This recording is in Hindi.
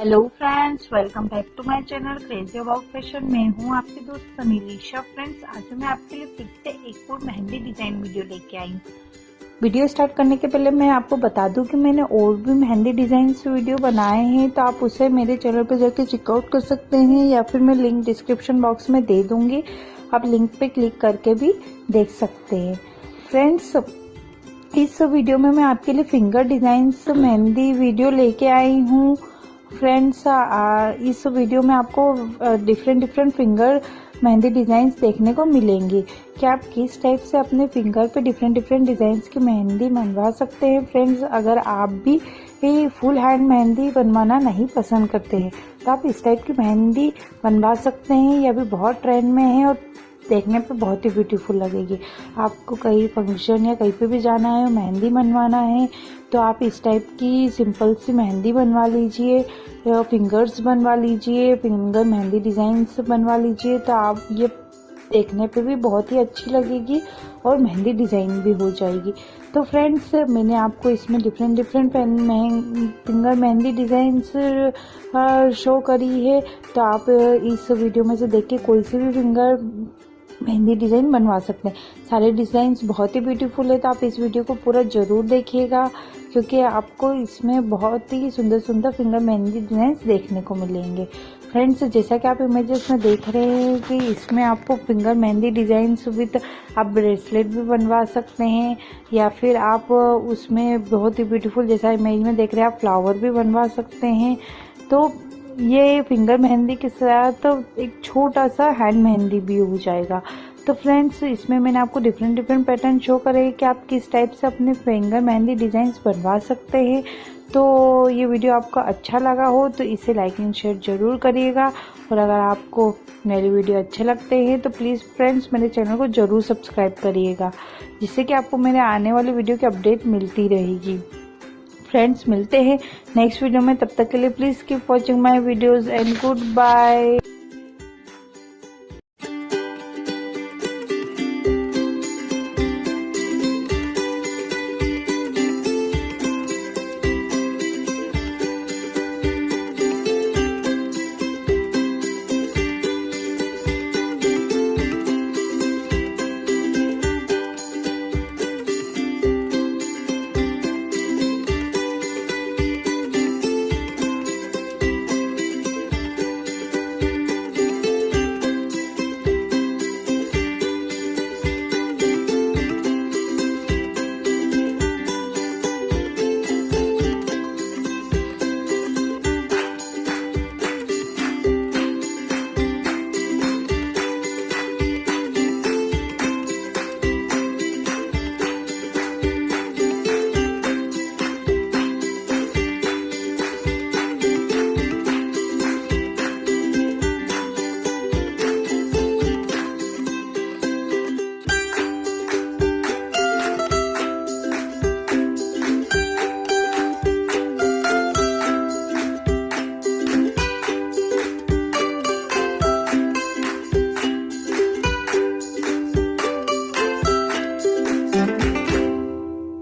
Hello friends, welcome back to my channel crazy about fashion. मैं हूं आपकी दोस्त सनीलिशा। फ्रेंड्स, आज मैं आपके लिए फिर से एक और मेहंदी डिजाइन वीडियो लेके आई हूं। वीडियो स्टार्ट करने के पहले मैं आपको बता दूं कि मैंने और भी मेहंदी डिजाइन वीडियो बनाए हैं, तो आप उसे मेरे चैनल पे जाके चेकआउट कर सकते हैं या फिर मैं लिंक डिस्क्रिप्शन बॉक्स में दे दूंगी। आप लिंक पे क्लिक करके भी देख सकते हैं। फ्रेंड्स, इस वीडियो में मैं आपके लिए फिंगर डिजाइन्स मेहंदी वीडियो लेके आई हूँ। फ्रेंड्स, इस वीडियो में आपको डिफरेंट फिंगर मेहंदी डिजाइन्स देखने को मिलेंगी कि आप किस टाइप से अपने फिंगर पे डिफरेंट डिजाइन्स की मेहंदी बनवा सकते हैं। फ्रेंड्स, अगर आप भी फुल हैंड मेहंदी बनवाना नहीं पसंद करते हैं तो आप इस टाइप की मेहंदी बनवा सकते हैं। यह भी बहुत ट्रेंड में है और देखने पे बहुत ही ब्यूटीफुल लगेगी। आपको कहीं फंक्शन या कहीं पे भी जाना है, मेहंदी बनवाना है, तो आप इस टाइप की सिंपल सी मेहंदी बनवा लीजिए, फिंगर्स बनवा लीजिए, फिंगर मेहंदी डिजाइन्स बनवा लीजिए, तो आप ये देखने पे भी बहुत ही अच्छी लगेगी और मेहंदी डिजाइन भी हो जाएगी। तो फ्रेंड्स, मैंने आपको इसमें different finger mehndi designs show करी है, तो आप इस वीडियो में से देख के कोई सी भी फिंगर मेहंदी डिजाइन बनवा सकते हैं। सारे डिजाइन्स बहुत ही ब्यूटीफुल है, तो आप इस वीडियो को पूरा जरूर देखिएगा क्योंकि आपको इसमें बहुत ही सुंदर फिंगर मेहंदी डिजाइन्स देखने को मिलेंगे। फ्रेंड्स, जैसा कि आप इमेजेस में देख रहे हैं कि इसमें आपको फिंगर मेहंदी डिजाइन्स विद आप ब्रेसलेट भी बनवा सकते हैं या फिर आप उसमें बहुत ही ब्यूटीफुल, जैसा इमेज में देख रहे हैं, आप फ्लावर भी बनवा सकते हैं। तो ये फिंगर मेहंदी के साथ एक छोटा सा हैंड मेहंदी भी हो जाएगा। तो फ्रेंड्स, इसमें मैंने आपको डिफरेंट पैटर्न शो करे कि आप किस टाइप से अपने फिंगर मेहंदी डिजाइन्स बनवा सकते हैं। तो ये वीडियो आपको अच्छा लगा हो तो इसे लाइक एंड शेयर जरूर करिएगा, और अगर आपको मेरे वीडियो अच्छे लगते हैं तो प्लीज़ फ्रेंड्स मेरे चैनल को जरूर सब्सक्राइब करिएगा, जिससे कि आपको मेरे आने वाले वीडियो की अपडेट मिलती रहेगी। फ्रेंड्स, मिलते हैं नेक्स्ट वीडियो में, तब तक के लिए please keep watching my videos and good bye.